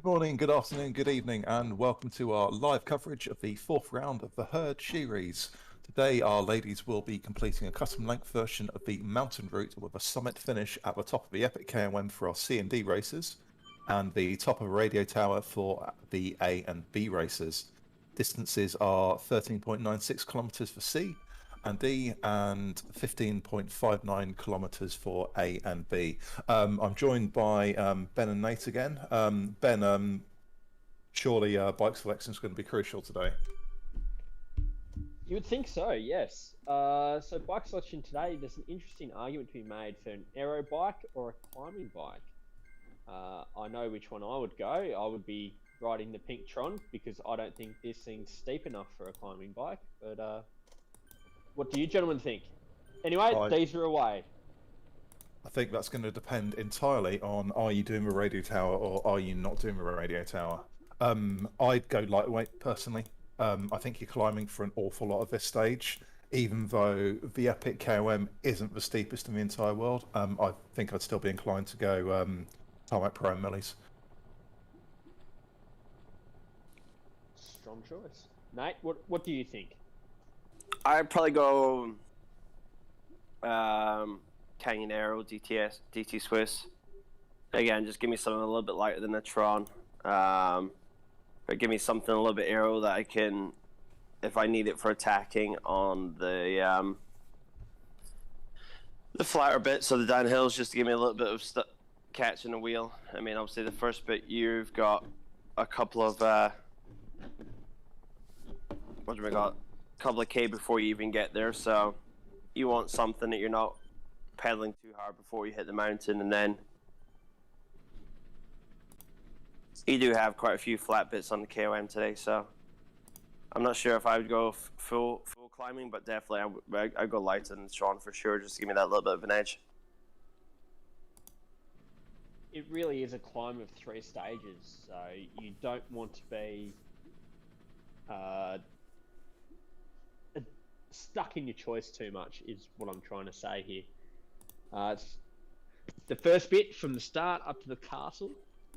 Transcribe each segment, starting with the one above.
Good morning, good afternoon, good evening, and welcome to our live coverage of the fourth round of the SHEries. Today, our ladies will be completing a custom-length version of the mountain route with a summit finish at the top of the Epic KOM for our C and D races, and the top of a radio tower for the A and B races. Distances are 13.96 kilometers for C and D, and 15.59 kilometers for A and B. I'm joined by Ben and Nate again. Ben, surely bike selection is going to be crucial today. You would think so, yes. So bike selection today, there's an interesting argument to be made for an aero bike or a climbing bike. I know which one I would go. I would be riding the Pink Tron because I don't think this thing's steep enough for a climbing bike. But what do you gentlemen think? Anyway, these are away. I think that's going to depend entirely on, are you doing a radio tower or are you not doing a radio tower? I'd go lightweight personally. I think you're climbing for an awful lot of this stage, even though the Epic KOM isn't the steepest in the entire world. I think I'd still be inclined to go tarmac pro and millies. Strong choice. Nate, what do you think? I'd probably go Canyon Aero, DT Swiss. Again, just give me something a little bit lighter than the Tron. But give me something a little bit aero that I can, if I need it for attacking on the flatter bits, so the downhills, just to give me a little bit of catch in the wheel. I mean, obviously the first bit you've got a couple of couple of K before you even get there, so you want something that you're not pedaling too hard before you hit the mountain, and then you do have quite a few flat bits on the KOM today, so I'm not sure if I would go full climbing, but definitely I'd go lighter than Sean for sure, just to give me that little bit of an edge. It really is a climb of 3 stages, so you don't want to be stuck in your choice too much, is what I'm trying to say here. It's the first bit from the start up to the castle,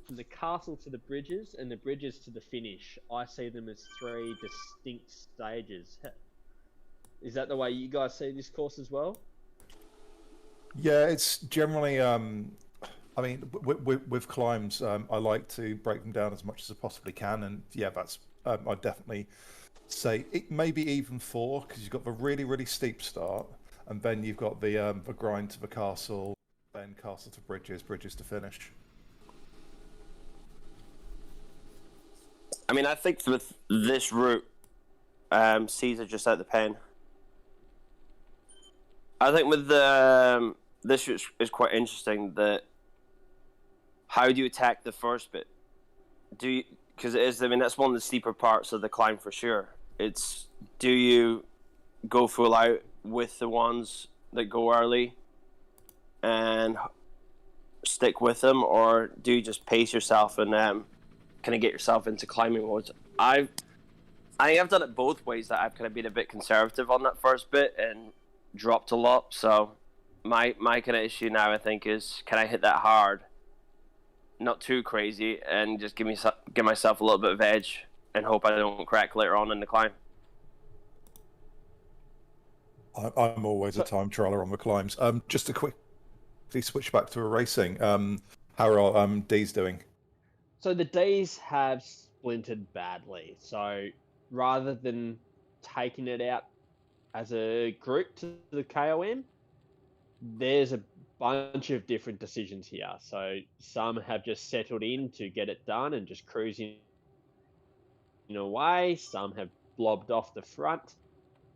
from the castle to the bridges, and the bridges to the finish. I see them as 3 distinct stages. Is that the way you guys see this course as well? Yeah, it's generally, I mean, with climbs, I like to break them down as much as I possibly can, and yeah, that's, I'd definitely say it maybe even 4, because you've got the really steep start, and then you've got the grind to the castle, then castle to bridges, bridges to finish. I mean, I think with this route, C's are just out the pen. I think with the this is quite interesting. That how do you attack the first bit? Do you, because it is, I mean, that's one of the steeper parts of the climb for sure. It's, do you go full out with the ones that go early and stick with them, or do you just pace yourself and kind of get yourself into climbing modes? I think I've done it both ways. That I've kind of been a bit conservative on that first bit and dropped a lot. So my kind of issue now, I think, is can I hit that hard, not too crazy, and just give myself a little bit of edge and hope I don't crack later on in the climb. I'm always a time trialer on the climbs. Just to quickly switch back to a racing. How are D's doing? So the Ds have splintered badly. So rather than taking it out as a group to the KOM, there's a bunch of different decisions here. So some have just settled in to get it done and just cruising in a way. Some have blobbed off the front.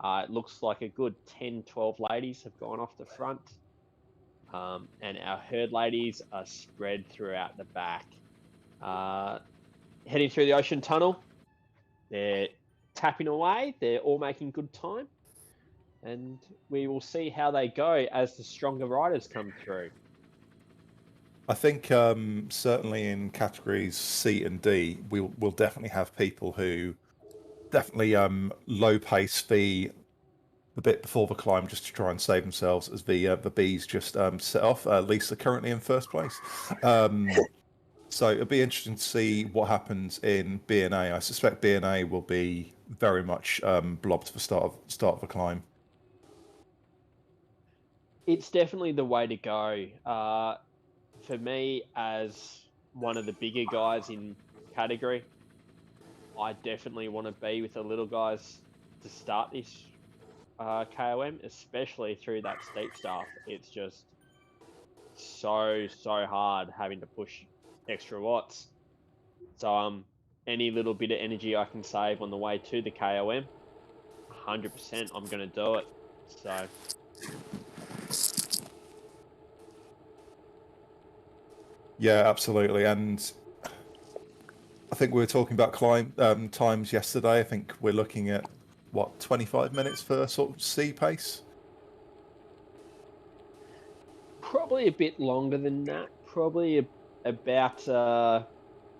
It looks like a good 10, 12 ladies have gone off the front. And our herd ladies are spread throughout the back. Heading through the ocean tunnel, they're tapping away. They're all making good time. And we will see how they go as the stronger riders come through. I think certainly in categories C and D, we'll definitely have people who definitely low pace the bit before the climb just to try and save themselves as the Bs just set off. Lisa currently in first place. So it'll be interesting to see what happens in B&A. I suspect B&A will be very much blobbed for start of a climb. It's definitely the way to go. For me, as one of the bigger guys in category, I definitely want to be with the little guys to start this KOM, especially through that steep stuff. It's just so hard having to push extra watts. So any little bit of energy I can save on the way to the KOM, 100% I'm gonna do it. So Yeah, absolutely. And I think we were talking about climb times yesterday. I think we're looking at what 25 minutes for sort of C pace. probably a bit longer than that. Probably about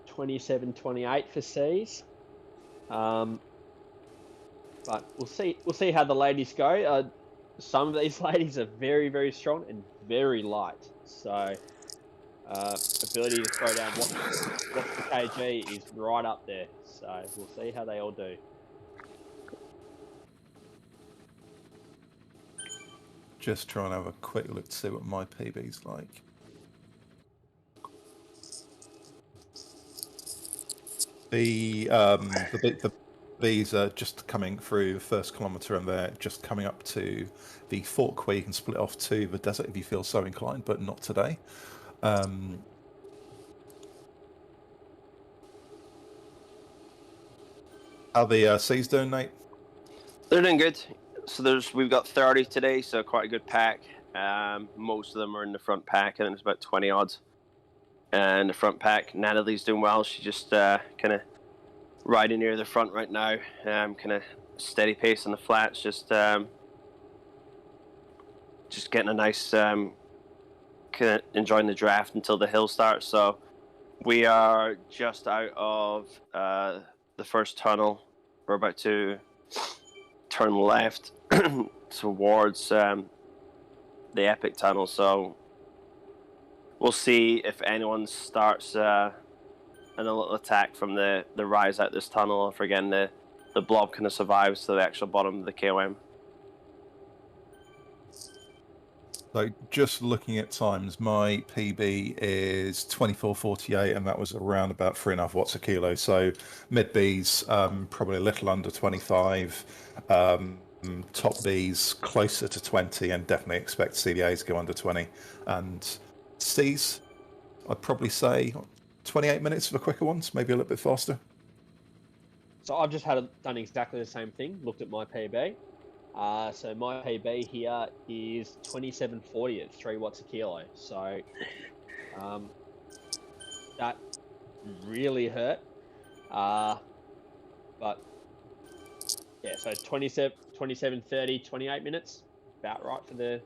27, 28 for C's. But we'll see. We'll see how the ladies go. Some of these ladies are very strong and very light. So ability to throw down what's the kg is right up there. So we'll see how they all do. Just trying to have a quick look to see what my PB's like. The Bs are just coming through the first kilometre, and they're just coming up to the fork where you can split off to the desert if you feel so inclined, but not today. How the C's doing, Nate? They're doing good. So we've got 30 today, so quite a good pack. Most of them are in the front pack, and it's about 20 odds. And the front pack, Natalie's doing well. She's just kind of riding near the front right now. Kind of steady pace on the flats, just getting a nice kind of enjoying the draft until the hill starts. So we are just out of the first tunnel. We're about to turn left towards the epic tunnel. So we'll see if anyone starts a little attack from the rise out this tunnel, or if again the blob kind of survives to the actual bottom of the KOM. So just looking at times, my PB is 24:48, and that was around about 3.5 watts a kilo. So mid Bs probably a little under 25, top Bs closer to 20, and definitely expect CDAs go under 20. And Cs, I'd probably say 28 minutes for the quicker ones, maybe a little bit faster. So I've just done exactly the same thing. Looked at my PB. So my PB here is 2740 at 3 watts a kilo. So that really hurt. But yeah, so 2730, 28 minutes, about right for the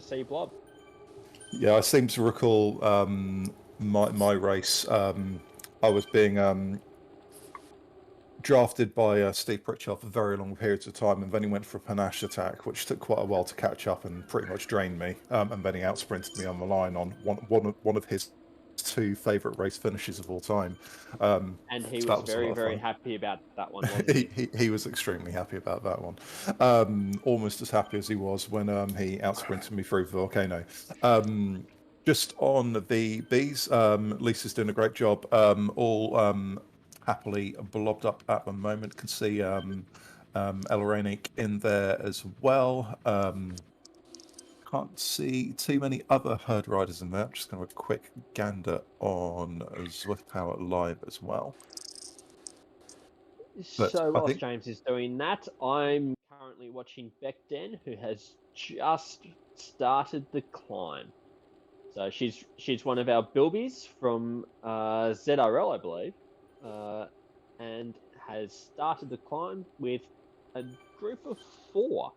C blob. Yeah, I seem to recall my race. I was being drafted by Steve Pritchard for very long periods of time, and then he went for a panache attack, which took quite a while to catch up and pretty much drained me. And then he outsprinted me on the line on one of his 2 favourite race finishes of all time. And he was very happy about that one, wasn't he? He was extremely happy about that one. Almost as happy as he was when he outsprinted me through the volcano. Just on the Bs, Lisa's doing a great job. All happily blobbed up at the moment. Can see Eloranic in there as well. Can't see too many other herd riders in there. I'm just going to have a quick gander on Zwift Power Live as well. But so whilst James is doing that, I'm currently watching Beckden, who has just started the climb. So she's one of our Bilbies from ZRL, I believe, and has started the climb with a group of 4,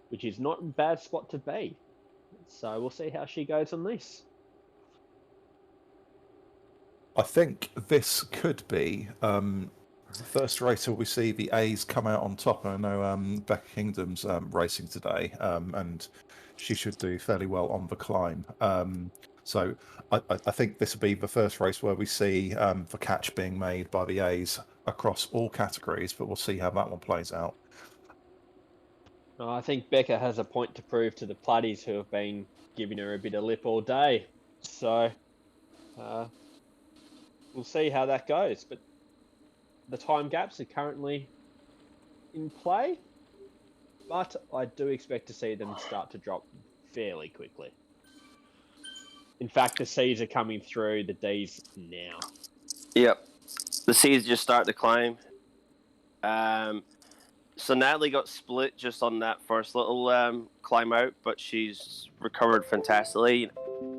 which is not a bad spot to be. So we'll see how she goes on this. I think this could be the first race where we see the A's come out on top. I know Becca Kingdom's racing today, and she should do fairly well on the climb. So I think this will be the first race where we see the catch being made by the A's across all categories, but we'll see how that one plays out. I think Becca has a point to prove to the Pluddies who have been giving her a bit of lip all day. So we'll see how that goes. But the time gaps are currently in play, but I do expect to see them start to drop fairly quickly. In fact, the C's are coming through the D's now. Yep. The C's just start to climb. So Natalie got split just on that first little climb out, but she's recovered fantastically.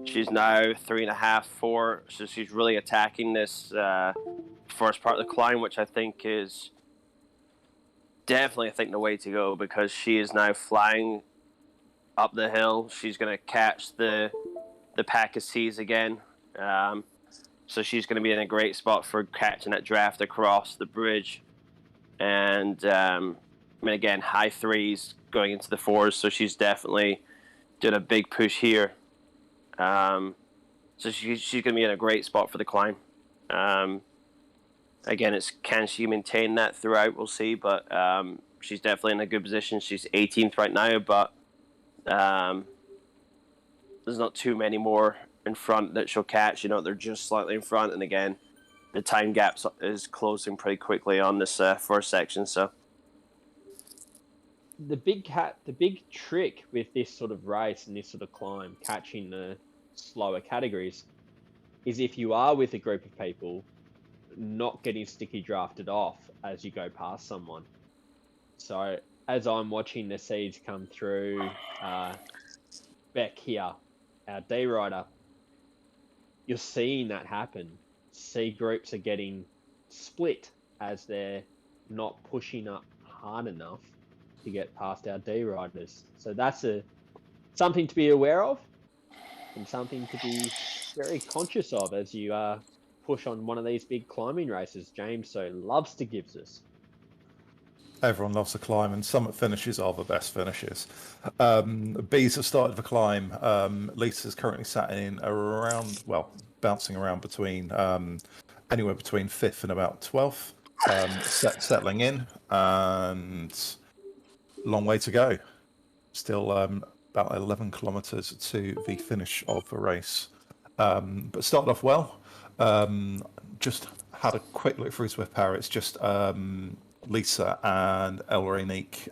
She's now 3.5, 4, so she's really attacking this first part of the climb, which I think is definitely, the way to go, because she is now flying up the hill. She's going to catch the pack of C's again. So she's going to be in a great spot for catching that draft across the bridge. And again, high threes going into the fours, so she's definitely doing a big push here. So she's going to be in a great spot for the climb. Again, it's can she maintain that throughout? We'll see, but she's definitely in a good position. She's 18th right now, but there's not too many more in front that she'll catch. They're just slightly in front, and again, the time gap is closing pretty quickly on this first section. So the big trick with this sort of race and this sort of climb, catching the slower categories, is if you are with a group of people, not getting sticky drafted off as you go past someone. So as I'm watching the seeds come through, Beck here, our D rider, you're seeing that happen. C groups are getting split as they're not pushing up hard enough to get past our D riders. So that's something to be aware of and something to be very conscious of as you push on one of these big climbing races James so loves to give us. Everyone loves to climb, and summit finishes are the best finishes. Bees have started the climb. Lisa's currently sat in around, bouncing around between anywhere between 5th and about 12th, settling in, and long way to go. Still about 11 kilometres to the finish of the race. But started off well. Just had a quick look through Swift Power. It's just Lisa and Elronique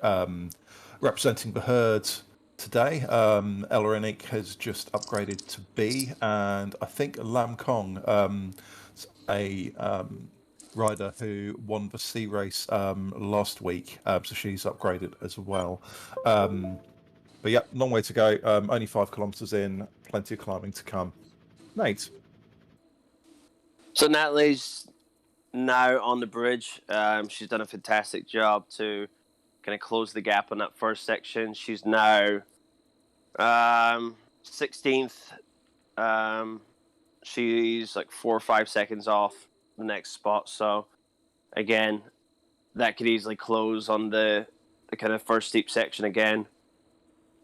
representing the herd today. Elronique has just upgraded to B, and I think Lam Kong, a rider who won the C race last week, so she's upgraded as well. But yeah, long way to go. Only 5 kilometres in, plenty of climbing to come. Nate. So Natalie's now on the bridge. She's done a fantastic job to kind of close the gap on that first section. She's now 16th. She's like 4 or 5 seconds off the next spot. So again, that could easily close on the kind of first steep section again.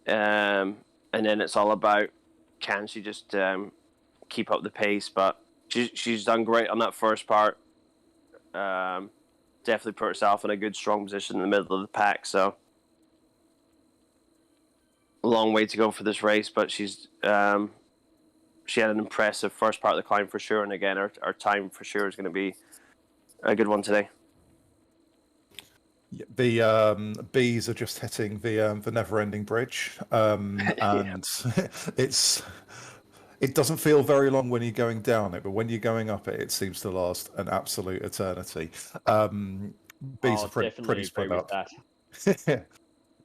And then it's all about can she just keep up the pace. But she's done great on that first part. Definitely put herself in a good, strong position in the middle of the pack. So a long way to go for this race, but she had an impressive first part of the climb for sure. And again, our time for sure is going to be a good one today. The bees are just hitting the never-ending bridge, and it doesn't feel very long when you're going down it, but when you're going up it, it seems to last an absolute eternity. Bees are pretty spread out.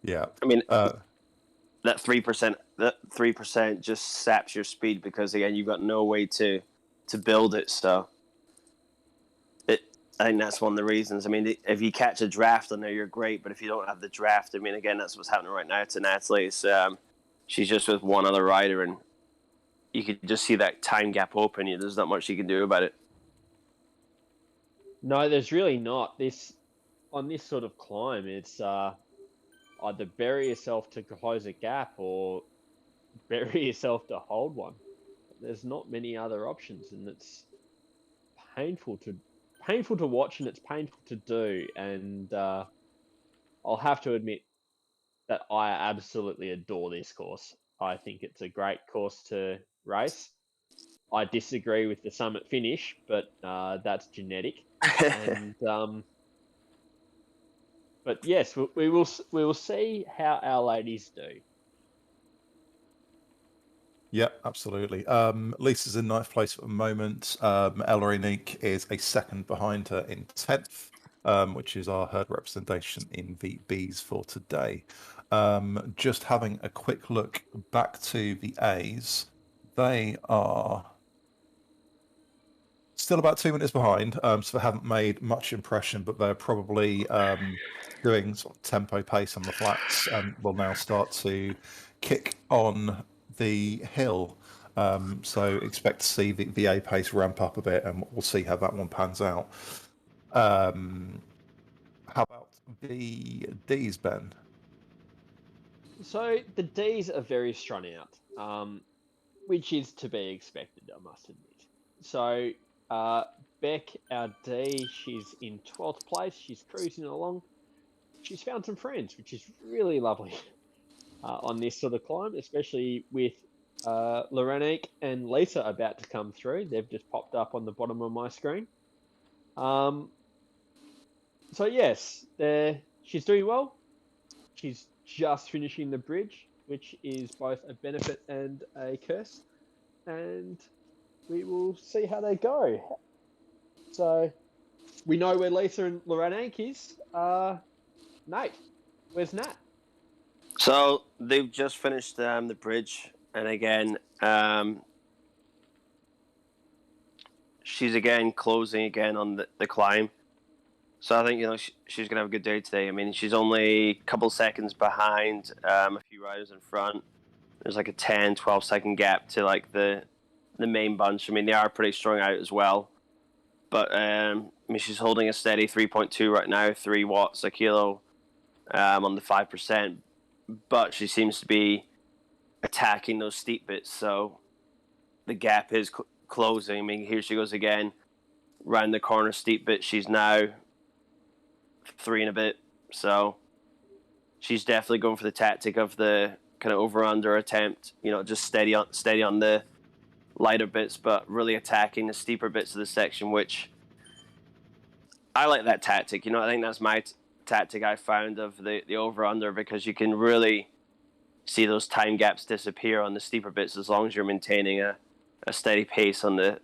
Yeah. I mean, that 3% just saps your speed because again, you've got no way to build it. So I think that's one of the reasons. I mean, if you catch a draft on there, you're great. But if you don't have the draft, I mean, again, that's what's happening right now to Natalie. She's just with one other rider, and you could just see that time gap open. There's not much you can do about it. No, there's really not. On this sort of climb, it's either bury yourself to close a gap or bury yourself to hold one. There's not many other options, and it's painful to watch, and it's painful to do. And I'll have to admit that I absolutely adore this course. I think it's a great course to race. I disagree with the summit finish, but that's genetic. And but yes, we will see how our ladies do. Yeah, absolutely. Lisa's in ninth place at the moment. Ella Unique is a second behind her in 10th, which is our herd representation in the Bs for today. Just having a quick look back to the As. They are still about 2 minutes behind, so they haven't made much impression, but they're probably doing sort of tempo pace on the flats and will now start to kick on the hill. So expect to see the A pace ramp up a bit, and we'll see how that one pans out. How about the Ds, Ben? So the Ds are very strung out, which is to be expected, I must admit. So Beck, our D, she's in 12th place. She's cruising along. She's found some friends, which is really lovely on this sort of climb, especially with Lorenique and Lisa about to come through. They've just popped up on the bottom of my screen. So yes, she's doing well. She's just finishing the bridge, which is both a benefit and a curse. And we will see how they go. So we know where Lisa and Lorenique is. Nate, where's Nat? So they've just finished the bridge, and again, she's again closing again on the climb. So I think she's gonna have a good day today. I mean, she's only a couple seconds behind a few riders in front. There's like a 10, 12-second gap to like the main bunch. I mean, they are pretty strung out as well. But I mean, she's holding a steady 3.2 right now, 3 watts a kilo on the 5%. But she seems to be attacking those steep bits, so the gap is closing. I mean, here she goes again, round the corner steep bit. She's now 3 and a bit, so she's definitely going for the tactic of the kind of over-under attempt. Just steady on the lighter bits, but really attacking the steeper bits of the section, which I like that tactic. I think that's my tactic I found of the over-under, because you can really see those time gaps disappear on the steeper bits as long as you're maintaining a steady pace on the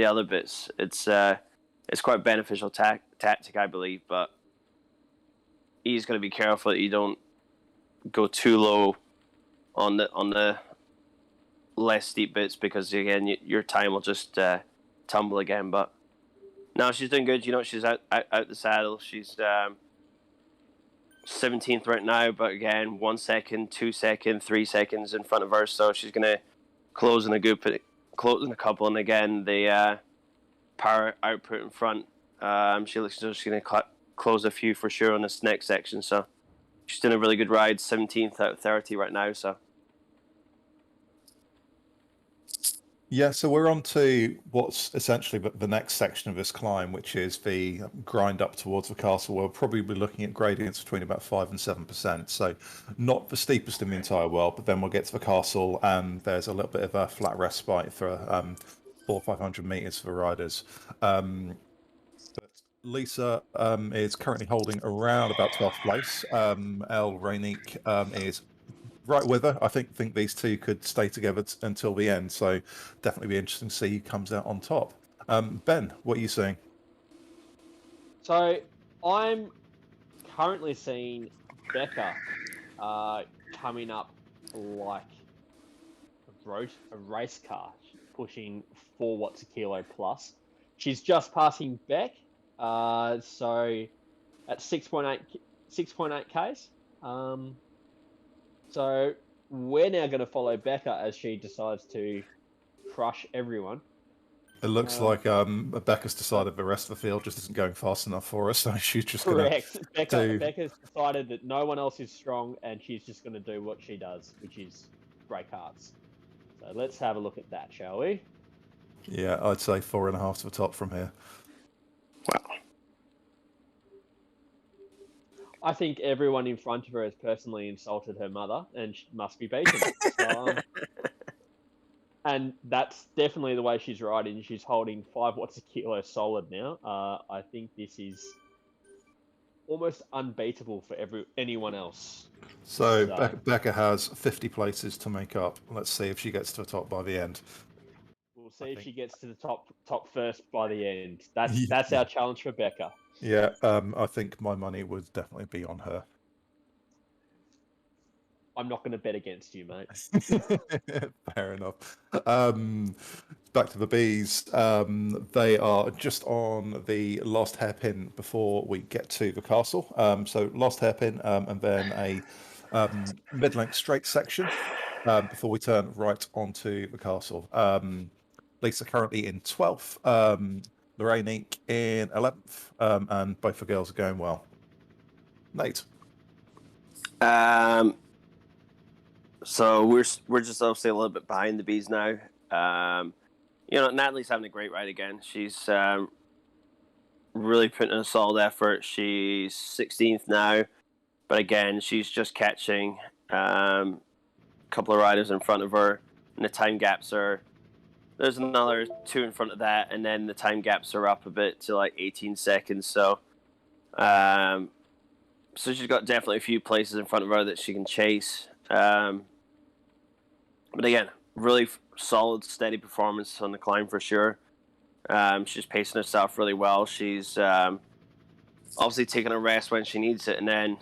other bits. It's quite beneficial tactic, I believe, but he's got to be careful that you don't go too low on the less steep bits, because again your time will just tumble again. But no, she's doing good. She's out the saddle. She's 17th right now, but again 1 second, 2 seconds, 3 seconds in front of her, so she's gonna close in a couple, and again the power output in front. She looks just gonna close a few for sure on this next section, so she's doing a really good ride. 17th out of 30 right now, so. Yeah, so we're on to what's essentially the next section of this climb, which is the grind up towards the castle. We'll probably be looking at gradients between about 5 and 7%. So not the steepest in the entire world, but then we'll get to the castle and there's a little bit of a flat respite for 400 or 500 meters for riders. But Lisa is currently holding around about 12th place. Elle Rainique is right with her. I think these two could stay together until the end, so definitely be interesting to see who comes out on top. Ben, what are you seeing? So I'm currently seeing Becca coming up like a race car, pushing 4 watts a kilo plus. She's just passing Beck, so at 6.8 Ks. So we're now going to follow Becca as she decides to crush everyone. It looks like Becca's decided the rest of the field just isn't going fast enough for us, so she's just correct. Do... Becca's decided that no one else is strong, and she's just going to do what she does, which is break hearts. So let's have a look at that, shall we? Yeah, I'd say 4.5 to the top from here. Wow. I think everyone in front of her has personally insulted her mother and she must be beaten. So, and that's definitely the way she's riding. She's holding 5 watts a kilo solid now. I think this is almost unbeatable for anyone else. So So- Becca has 50 places to make up. Let's see if she gets to the top by the end. We'll see if she gets to the top first by the end. That's Yeah. that's our challenge for Becca. Yeah, I think my money would definitely be on her. I'm not going to bet against you, mate. Fair enough. Back to the bees. They are just on the last hairpin before we get to the castle. So last hairpin, and then a mid-length straight section before we turn right onto the castle. Lisa currently in 12th, Lorraine in 11th, and both the girls are going well. Nate. So we're just obviously a little bit behind the bees now. Natalie's having a great ride again. She's really putting in a solid effort. She's 16th now, but again, she's just catching a couple of riders in front of her, and the time gaps are. There's another 2 in front of that, and then the time gaps are up a bit to like 18 seconds. So she's got definitely a few places in front of her that she can chase. But again, really solid, steady performance on the climb for sure. She's pacing herself really well. She's obviously taking a rest when she needs it, and then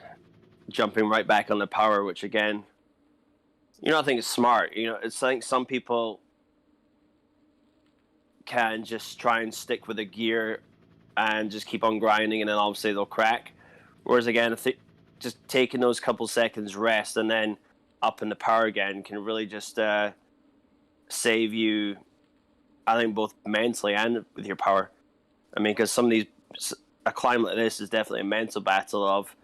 jumping right back on the power, which again, I think is smart. I think some people can just try and stick with a gear and just keep on grinding, and then obviously they'll crack. Whereas again, I think just taking those couple seconds rest and then up in the power again can really just save you, I think, both mentally and with your power. I mean, because a climb like this is definitely a mental battle of,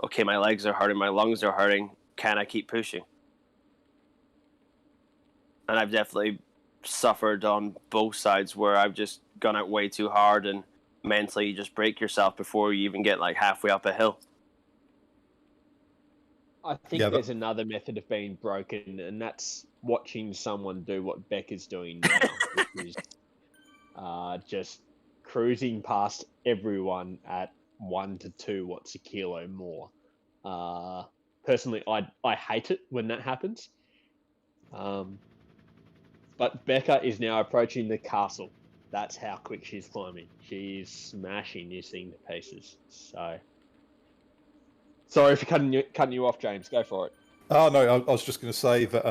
okay, my legs are hurting, my lungs are hurting, can I keep pushing? And I've definitely suffered on both sides where I've just gone out way too hard and mentally you just break yourself before you even get like halfway up a hill. I think there's another method of being broken, and that's watching someone do what Becca's doing now, which is just cruising past everyone at 1 to 2 watts a kilo more. Personally, I hate it when that happens. But Becca is now approaching the castle. That's how quick she's climbing. She's smashing this thing to pieces. So, sorry for cutting you off, James. Go for it. Oh no, I was just going to say that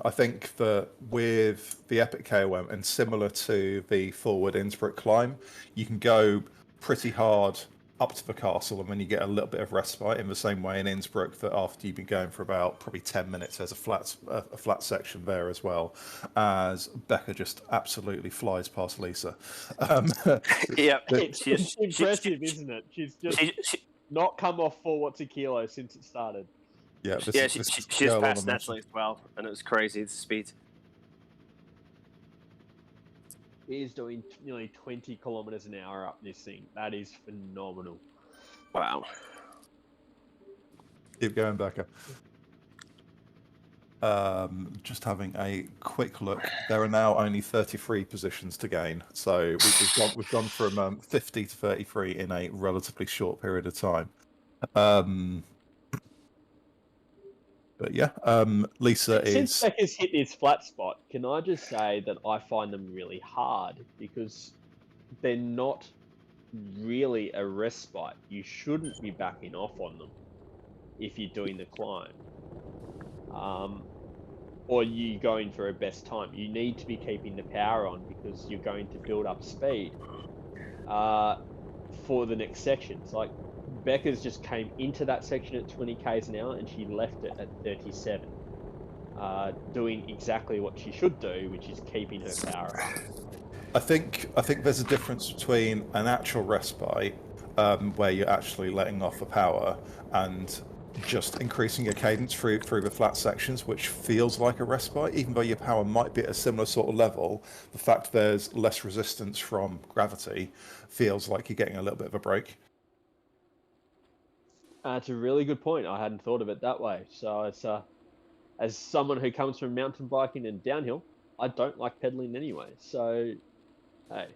I think that with the Epic KOM and similar to the forward Innsbruck climb, you can go pretty hard up to the castle and then you get a little bit of respite in the same way in Innsbruck that after you've been going for about probably 10 minutes, there's a flat section there as well, as Becca just absolutely flies past Lisa. Yeah, it's impressive, isn't it? She's just not come off 4 watts a kilo since it started. Yeah, she's passed Natalie as well, and it was crazy the speed. He is doing nearly 20 kilometers an hour up this thing. That is phenomenal. Wow. Keep going, Becca. Just having a quick look. There are now only 33 positions to gain, so we've gone from 50 to 33 in a relatively short period of time. But yeah, Lisa Since Becca's hit this flat spot, can I just say that I find them really hard because they're not really a respite. You shouldn't be backing off on them if you're doing the climb. Or you going for a best time. You need to be keeping the power on because you're going to build up speed for the next sections. Like Becca's just came into that section at 20 k's an hour and she left it at 37, doing exactly what she should do, which is keeping her power up. I think there's a difference between an actual respite where you're actually letting off the power and just increasing your cadence through the flat sections, which feels like a respite, even though your power might be at a similar sort of level. The fact there's less resistance from gravity feels like you're getting a little bit of a break. It's a really good point. I hadn't thought of it that way. So it's as someone who comes from mountain biking and downhill, I don't like pedaling anyway. So, hey,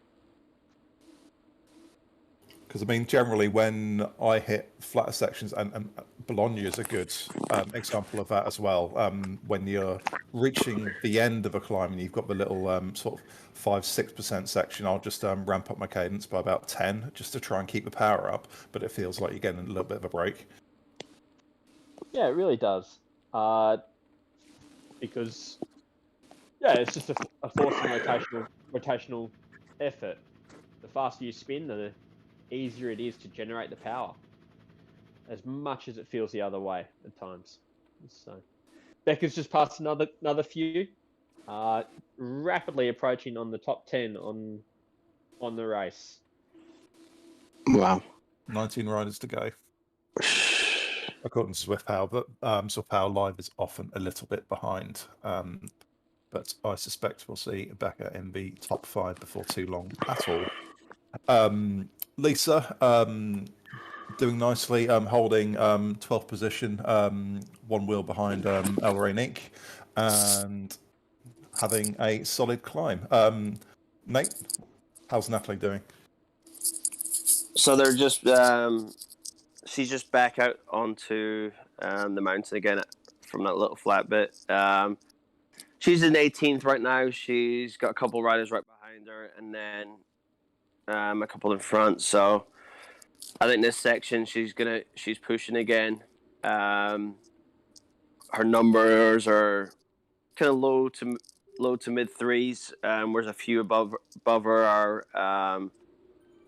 Because I mean, generally, when I hit flatter sections, and Bologna is a good example of that as well. When you're reaching the end of a climb and you've got the little sort of 5-6% section, I'll just ramp up my cadence by about 10 just to try and keep the power up. But it feels like you're getting a little bit of a break. yeah, it really does. Because yeah, it's just a forcing rotational effort. The faster you spin, the easier it is to generate the power. As much as it feels the other way at times. So Becca's just passed another few, rapidly approaching on the top 10 on the race. Wow. 19 riders to go. According to Swift Power, but Swift Power Live is often a little bit behind. But I suspect we'll see Becca in the top 5 before too long at all. Lisa, doing nicely, holding 12th position, one wheel behind El Renique, and having a solid climb. Nate, how's Natalie doing? So they're just she's just back out onto the mountain again from that little flat bit. She's in 18th right now. She's got a couple riders right behind her, and then a couple in front. So I think this section she's pushing again. Her numbers are kind of low to mid threes. Whereas a few above her are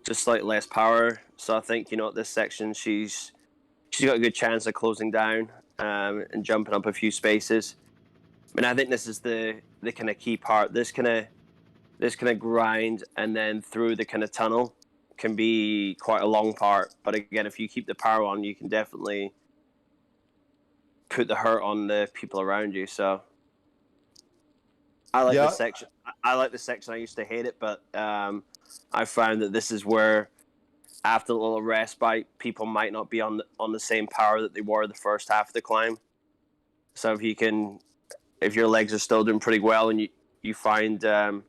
just slightly less power. So I think at this section she's got a good chance of closing down and jumping up a few spaces. And I think this is the kind of key part. This kind of grind and then through the kind of tunnel can be quite a long part. But again, if you keep the power on, you can definitely put the hurt on the people around you. So I like this section. I like this section. I used to hate it, but I found that this is where after a little respite, people might not be on the same power that they were the first half of the climb. So if your legs are still doing pretty well and you find that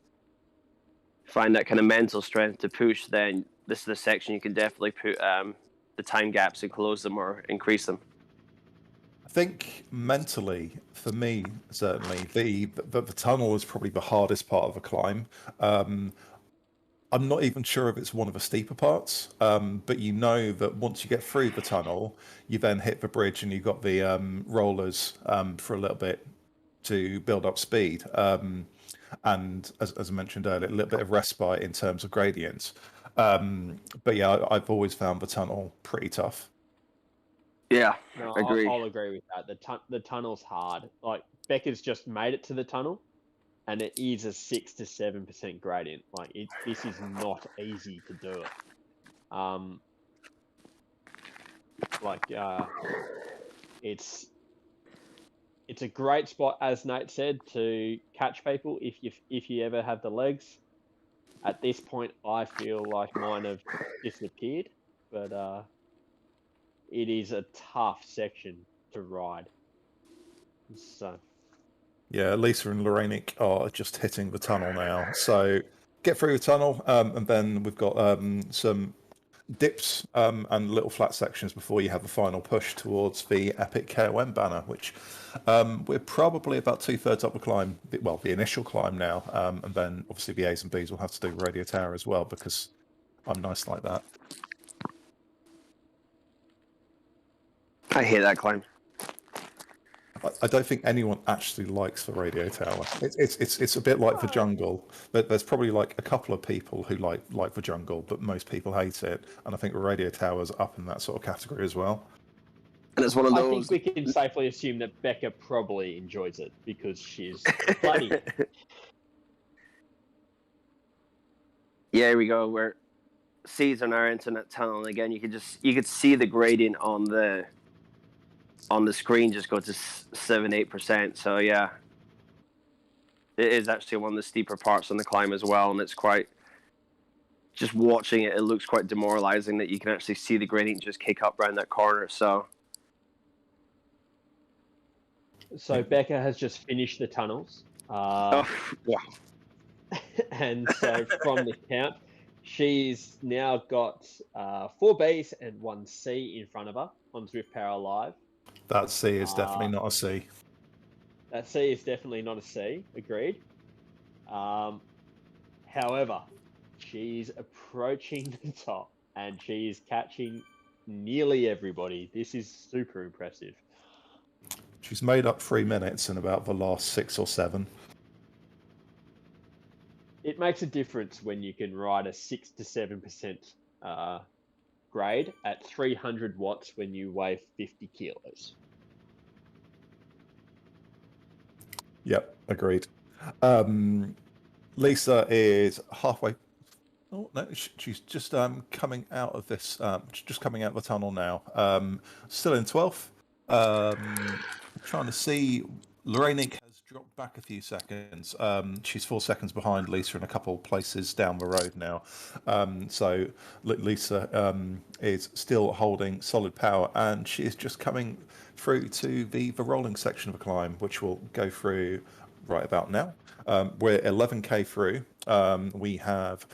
kind of mental strength to push, then this is the section you can definitely put the time gaps and close them or increase them. I think mentally, for me, certainly, the tunnel is probably the hardest part of a climb. I'm not even sure if it's one of the steeper parts, but you know that once you get through the tunnel, you then hit the bridge and you've got the rollers for a little bit to build up speed. And as I mentioned earlier, a little bit of respite in terms of gradients. But yeah, I've always found the tunnel pretty tough. Yeah, no, agree. I'll agree with that. The tunnel's hard. Like Becca's just made it to the tunnel, and it is a 6 to 7% gradient. Like this is not easy to do it. It's a great spot, as Nate said, to catch people if you ever have the legs. At this point, I feel like mine have disappeared, but it is a tough section to ride. So Yeah, Lisa and Lorraine are just hitting the tunnel now. So get through the tunnel, and then we've got some dips and little flat sections before you have the final push towards the epic KOM banner, which we're probably about 2/3 up the climb. Well, the initial climb now, and then obviously the A's and B's will have to do Radio Tower as well because I'm nice like that. I hate that climb. I don't think anyone actually likes the radio tower. It's a bit like the jungle. There's probably like a couple of people who like the jungle, but most people hate it. And I think the radio tower's up in that sort of category as well. And it's one of those. I think we can safely assume that Becca probably enjoys it because she's funny. Yeah, here we go. Where seas are now into that tunnel, and again, you could see the gradient on the on the screen just go to 7-8%. So yeah, it is actually one of the steeper parts on the climb as well, and it's quite. Just watching it, it looks quite demoralizing that you can actually see the gradient just kick up around that corner. So Becca has just finished the tunnels. wow. And so from the count, she's now got 4 Bs and 1 C in front of her on Zwift Power Live. That C is definitely not a C. That C is definitely not a C, agreed. However, she's approaching the top and she's catching nearly everybody. This is super impressive. She's made up 3 minutes in about the last 6 or 7. It makes a difference when you can ride a 6 to 7% grade at 300 watts when you weigh 50 kilos. Yep, agreed. Lisa is halfway. Oh no, she's just coming out of this. Just coming out of the tunnel now. Still in 12th. Trying to see. Lorraine has dropped back a few seconds. She's 4 seconds behind Lisa in a couple places down the road now. So Lisa is still holding solid power, and she is just coming through to the rolling section of the climb, which we'll go through right about now. We're 11k through. We have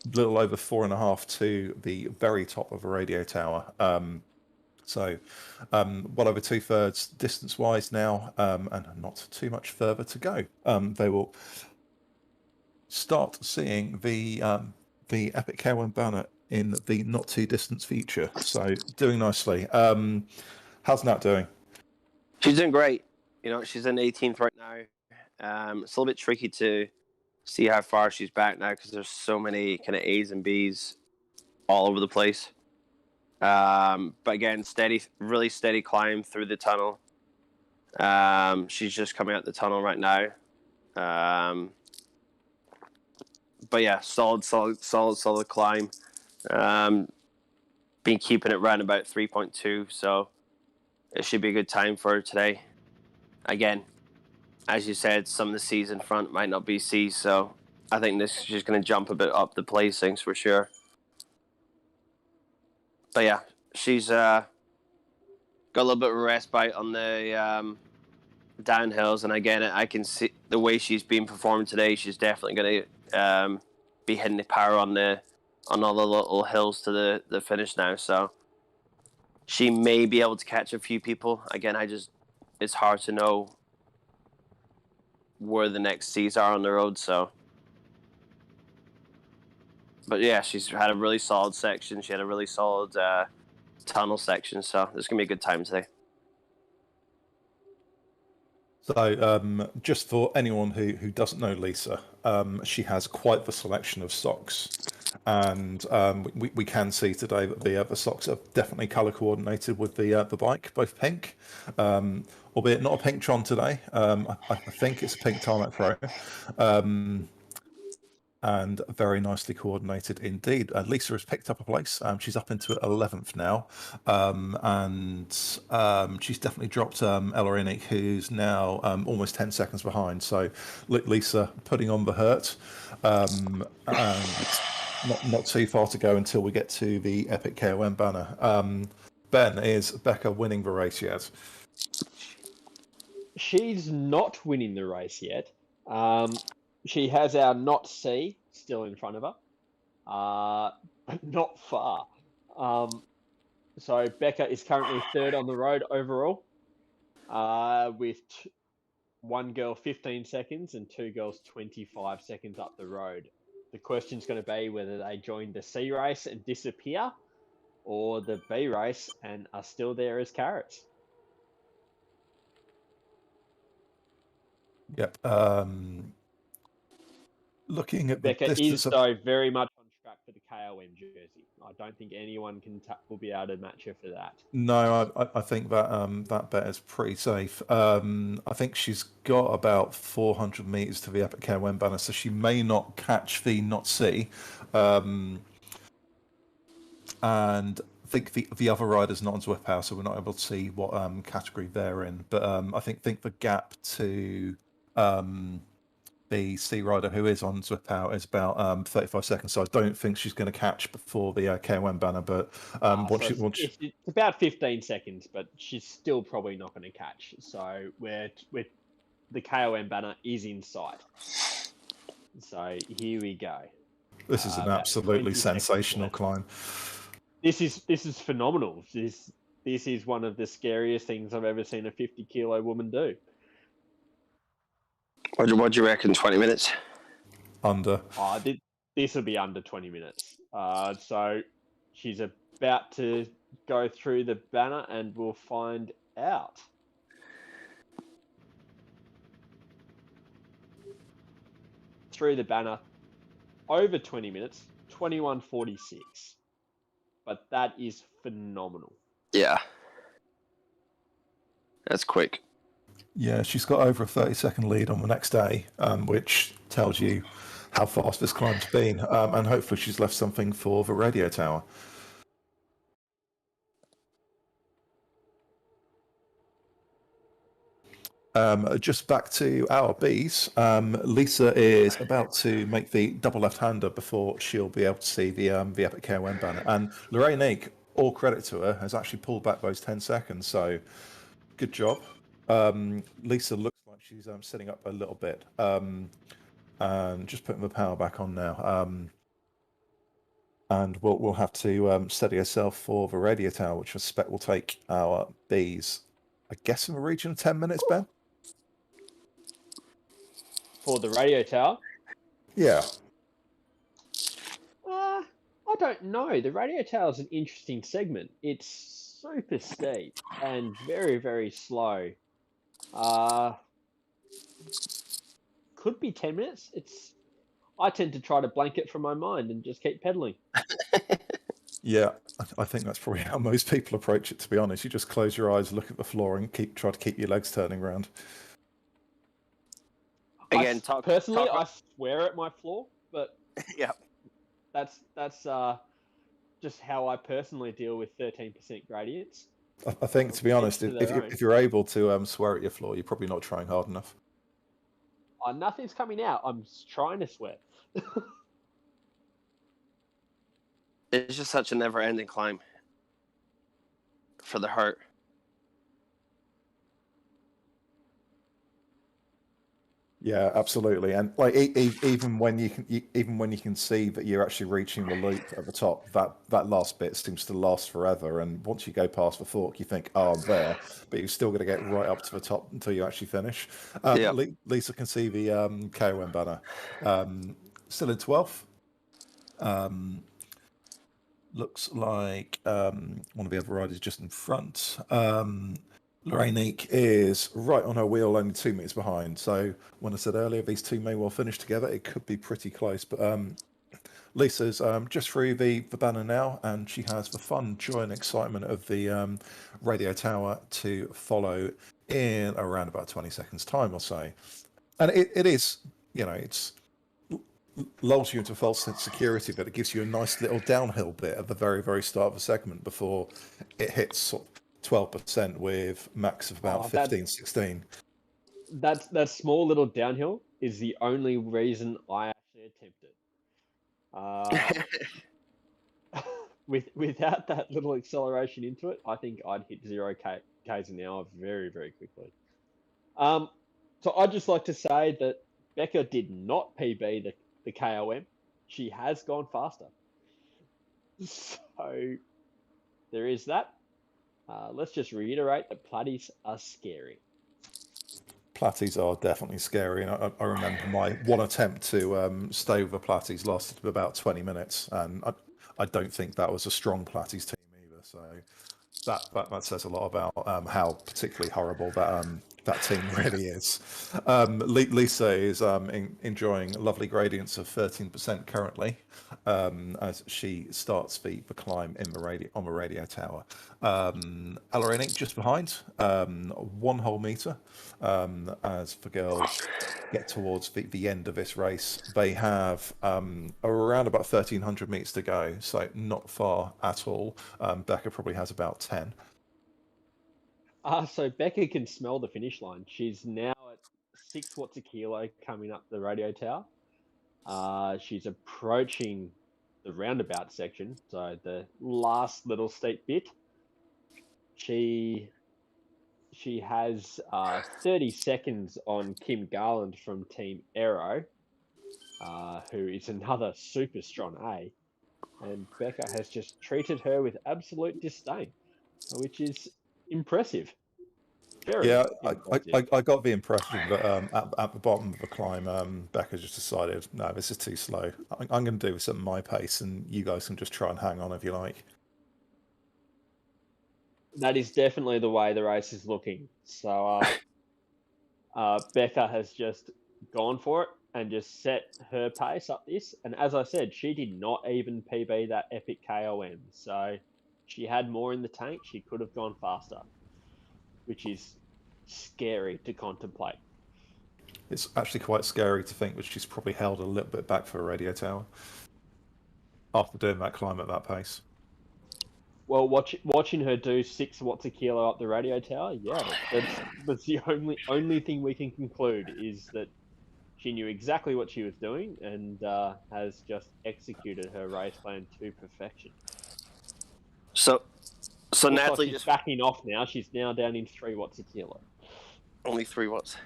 a little over 4.5 to the very top of a radio tower. So well over 2/3 distance-wise now, and not too much further to go. They will start seeing the Epic K1 banner in the not too distant future. So doing nicely. How's Nat doing? She's doing great. You know, she's in 18th right now. It's a little bit tricky to see how far she's back now because there's so many kind of A's and B's all over the place. But again, really steady climb through the tunnel. She's just coming out the tunnel right now. But yeah, solid climb. Been keeping it around about 3.2, so it should be a good time for her today. Again, as you said, some of the C's in front might not be C's, so I think this is just going to jump a bit up the placings for sure. But yeah, she's got a little bit of a respite on the downhills, and again, I can see the way she's been performing today. She's definitely going to be hitting the power on all the little hills to the finish now. So she may be able to catch a few people. Again, it's hard to know where the next C's are on the road. So, but yeah, she's had a really solid section. She had a really solid tunnel section. So this is gonna be a good time today. So, just for anyone who doesn't know Lisa, she has quite the selection of socks, and we can see today that the socks are definitely color coordinated with the bike, both pink, albeit not a pink Tron today. I think it's a pink Tarmac Pro. And very nicely coordinated indeed. Lisa has picked up a place. She's up into 11th now, and she's definitely dropped Ella Innick, who's now almost 10 seconds behind. So Lisa putting on the hurt, and not too far to go until we get to the Epic KOM banner. Ben, is Becca winning the race yet? She's not winning the race yet. She has our not C still in front of her, but not far. So Becca is currently 3rd on the road overall, with one girl 15 seconds and 2 girls 25 seconds up the road. The question's going to be whether they join the C race and disappear, or the B race and are still there as carrots. Yep. Looking at the Becca distance is, though, very much on track for the KOM jersey. I don't think anyone will be able to match her for that. No, I think that that bet is pretty safe. I think she's got about 400 meters to the Epic KOM banner, so she may not catch the not C. And think the other rider's not on Zwift Power, so we're not able to see what category they're in. But I think the gap to the C rider who is on Zwift Power is about 35 seconds. So I don't think she's going to catch before the KOM banner. But it's about 15 seconds, but she's still probably not going to catch. So the KOM banner is in sight. So here we go. This is an absolutely sensational climb. This is phenomenal. This is one of the scariest things I've ever seen a 50-kilo woman do. What do you reckon? 20 minutes? Under. This will be under 20 minutes. So she's about to go through the banner, and we'll find out. Through the banner, over 20 minutes, 21:46. But that is phenomenal. Yeah. That's quick. Yeah, she's got over a 30-second lead on the next day, which tells you how fast this climb's been. And hopefully she's left something for the radio tower. Just back to our bees. Lisa is about to make the double left-hander before she'll be able to see the Epic KOM banner. And Lorraine Ake, all credit to her, has actually pulled back those 10 seconds. So good job. Lisa looks like she's setting up a little bit. And just putting the power back on now. And we'll have to steady herself for the radio tower, which I suspect will take our bees, I guess, in the region of 10 minutes, Ben? For the radio tower? Yeah. I don't know. The radio tower is an interesting segment. It's super steep and very, very slow. Could be 10 minutes. I tend to try to blank it from my mind and just keep pedaling. Yeah, I think that's probably how most people approach it, to be honest. You just close your eyes, look at the floor, and try to keep your legs turning around. Again, I swear at my floor, but yeah, that's just how I personally deal with 13% gradients. I think, to be honest, if you're able to swear at your floor, you're probably not trying hard enough. Nothing's coming out. I'm trying to swear. It's just such a never-ending climb for the heart. Yeah, absolutely. And like even when you can see that you're actually reaching the loop at the top, that last bit seems to last forever. And once you go past the fork, you think, "Oh, I'm there," but you're still going to get right up to the top until you actually finish. Lisa can see the KOM banner. Still in 12th. Looks like one of the other riders just in front. Lorraine Ake is right on her wheel, only 2 meters behind. So when I said earlier, these two may well finish together. It could be pretty close. But Lisa's just through the banner now, and she has the fun, joy, and excitement of the radio tower to follow in around about 20 seconds time or so. And it is, it's lulls you into a false sense of security, but it gives you a nice little downhill bit at the very, very start of the segment before it hits sort of 12% with max of about 15, 16. That small little downhill is the only reason I actually attempted. Without that little acceleration into it, I think I'd hit 0 k's an hour very, very quickly. So I'd just like to say that Becca did not PB the KOM. She has gone faster. So there is that. Let's just reiterate that platties are scary. Platties are definitely scary. And I remember my one attempt to stay with the platties lasted about 20 minutes. And I don't think that was a strong platties team either. So that says a lot about how particularly horrible that That team really is. Lisa is enjoying lovely gradients of 13% currently, as she starts the climb on the radio tower. Alorine just behind, 1 whole meter, as the girls get towards the end of this race. They have around about 1,300 meters to go, so not far at all. Becca probably has about 10. So Becca can smell the finish line. She's now at 6 watts a kilo coming up the radio tower. She's approaching the roundabout section, so the last little steep bit. She has 30 seconds on Kim Garland from Team Aero, who is another super strong A, and Becca has just treated her with absolute disdain, which is impressive. Very Yeah, impressive. I got the impression that at the bottom of the climb, Becca just decided, no, this is too slow. I'm going to do this at my pace, and you guys can just try and hang on if you like. That is definitely the way the race is looking. So Becca has just gone for it and just set her pace up this. And as I said, she did not even PB that epic KOM. So she had more in the tank. She could have gone faster, which is scary to contemplate. It's actually quite scary to think that she's probably held a little bit back for a radio tower after doing that climb at that pace. Well, watching her do 6 watts a kilo up the radio tower, yeah, that's the only thing we can conclude is that she knew exactly what she was doing and has just executed her race plan to perfection. So Looks Natalie like she's just backing off now. She's now down in 3 watts a kilo. only 3 watts.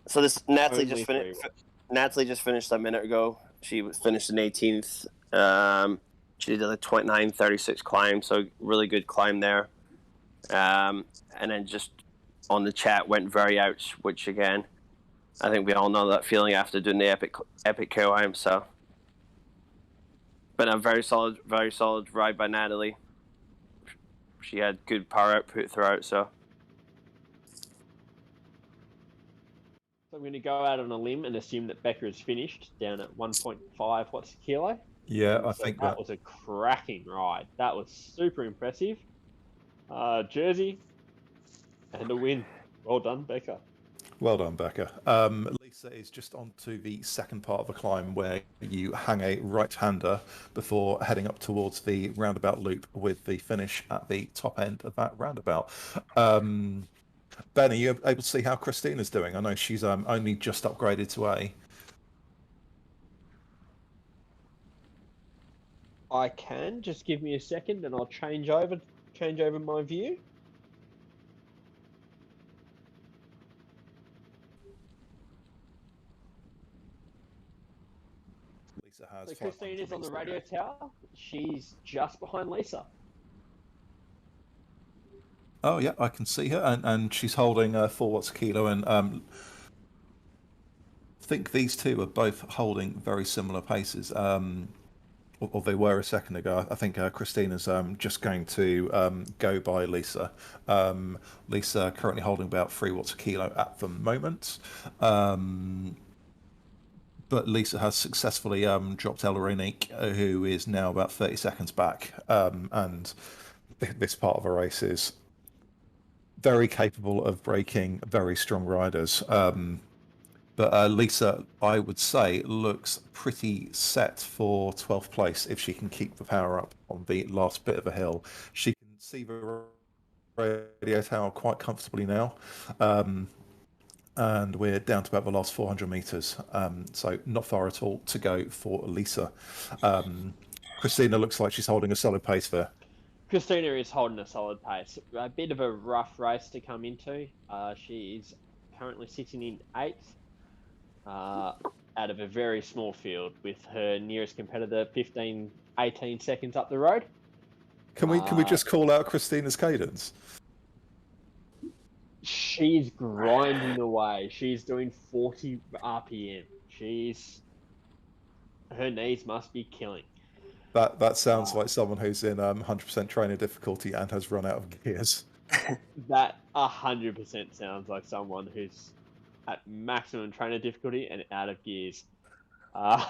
So this Natalie Only just 3 finished. watts. Natalie just finished a minute ago. She finished in 18th. She did a 29:36 climb, so really good climb there. And then just on the chat went very ouch, which again, I think we all know that feeling after doing the epic KOM. So, but a very solid ride by Natalie. She had good power output throughout. So I'm going to go out on a limb and assume that Becca is finished down at 1.5 watts a kilo. Yeah, I So think that was a cracking ride. That was super impressive. Jersey and a win. Well done, Becca. Well done, Becca. Lisa is just onto the second part of the climb where you hang a right-hander before heading up towards the roundabout loop with the finish at the top end of that roundabout. Ben, are you able to see how Christina's doing? I know she's only just upgraded to A. I can. Just give me a second and I'll change over my view. Lisa has. So Christine is on the radio tower. She's just behind Lisa. Oh yeah, I can see her, and she's holding 4 watts a kilo, and I think these two are both holding very similar paces. Or they were a second ago. I think Christina's just going to go by Lisa. Lisa currently holding about 3 watts a kilo at the moment. But Lisa has successfully dropped Elorinique, who is now about 30 seconds back. And this part of the race is very capable of breaking very strong riders. But Lisa, I would say, looks pretty set for 12th place if she can keep the power up on the last bit of a hill. She can see the radio tower quite comfortably now. And we're down to about the last 400 meters. So not far at all to go for Lisa. Christina looks like she's holding a solid pace there. Christina is holding a solid pace. A bit of a rough race to come into. She is currently sitting in 8th. Out of a very small field with her nearest competitor 18 seconds up the road. Can we just call out Christina's cadence? She's grinding away. She's doing 40 RPM. Her knees must be killing. That sounds like someone who's in 100% trainer difficulty and has run out of gears. That 100% sounds like someone who's at maximum trainer difficulty and out of gears. Uh,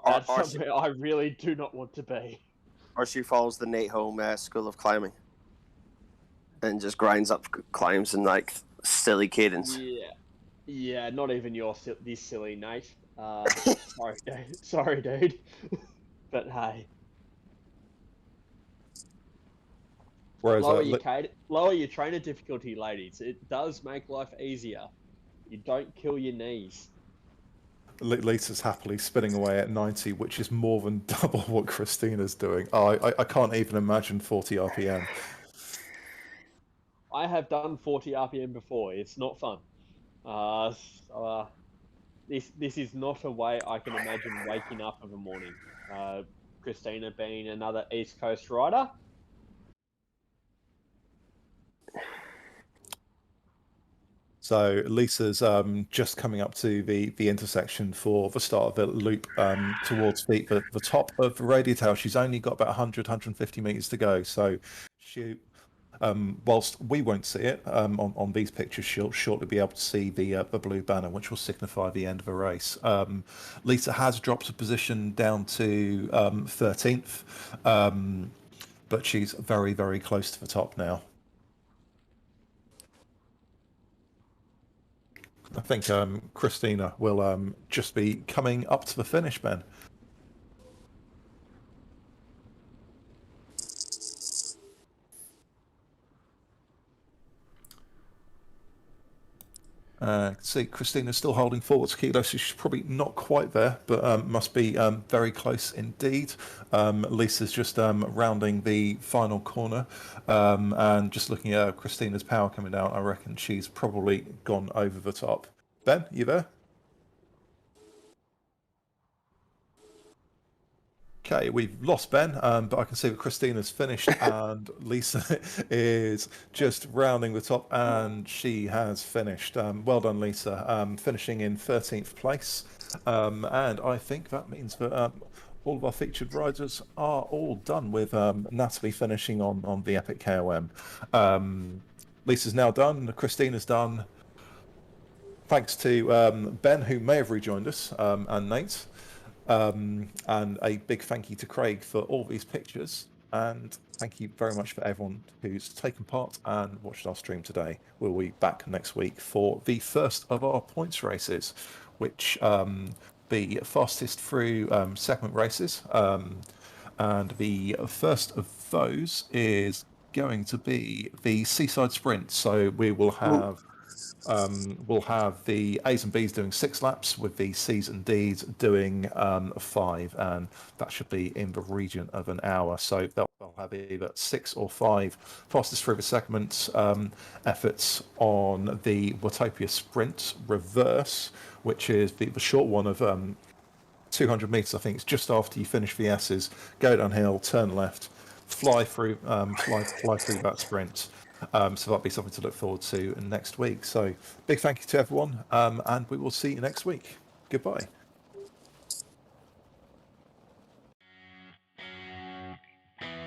that's somewhere I really do not want to be. Or she follows the Nate Home school of climbing and just grinds up climbs in like silly cadence. Yeah, not even this silly, Nate. Sorry, dude. Sorry, dude. But hey, Whereas lower your trainer difficulty, ladies. It does make life easier. You don't kill your knees. Lisa's happily spinning away at 90, which is more than double what Christina's doing. I can't even imagine 40 RPM. I have done 40 RPM before. It's not fun. This is not a way I can imagine waking up of a morning. Christina being another East Coast rider. So Lisa's just coming up to the intersection for the start of the loop towards the top of the radial tail. She's only got about 100, 150 meters to go. So she, whilst we won't see it on these pictures, she'll shortly be able to see the blue banner, which will signify the end of the race. Lisa has dropped a position down to 13th, but she's very, very close to the top now. I think Christina will just be coming up to the finish, Ben. See, Christina's still holding forward to Kilo, so she's probably not quite there, but must be very close indeed. Lisa's just rounding the final corner, and just looking at Christina's power coming down, I reckon she's probably gone over the top. Ben, you there? Okay, we've lost Ben, but I can see that Christina's finished and Lisa is just rounding the top, and she has finished. Well done, Lisa, finishing in 13th place. And I think that means that all of our featured riders are all done, with Natalie finishing on the Epic KOM. Lisa's now done, Christina's done. Thanks to Ben, who may have rejoined us, and Nate. And a big thank you to Craig for all these pictures, and thank you very much for everyone who's taken part and watched our stream today. We'll be back next week for the first of our points races, which the fastest through segment races, and the first of those is going to be the Seaside Sprint. So we will have we'll have the A's and B's doing 6 laps, with the C's and D's doing 5, and that should be in the region of an hour. So they'll have either 6 or 5 fastest through the segments efforts on the Watopia Sprint Reverse, which is the short one of 200 meters. I think it's just after you finish the S's, go downhill, turn left, fly through that sprint. So that'll be something to look forward to next week. So big thank you to everyone, and we will see you next week. Goodbye.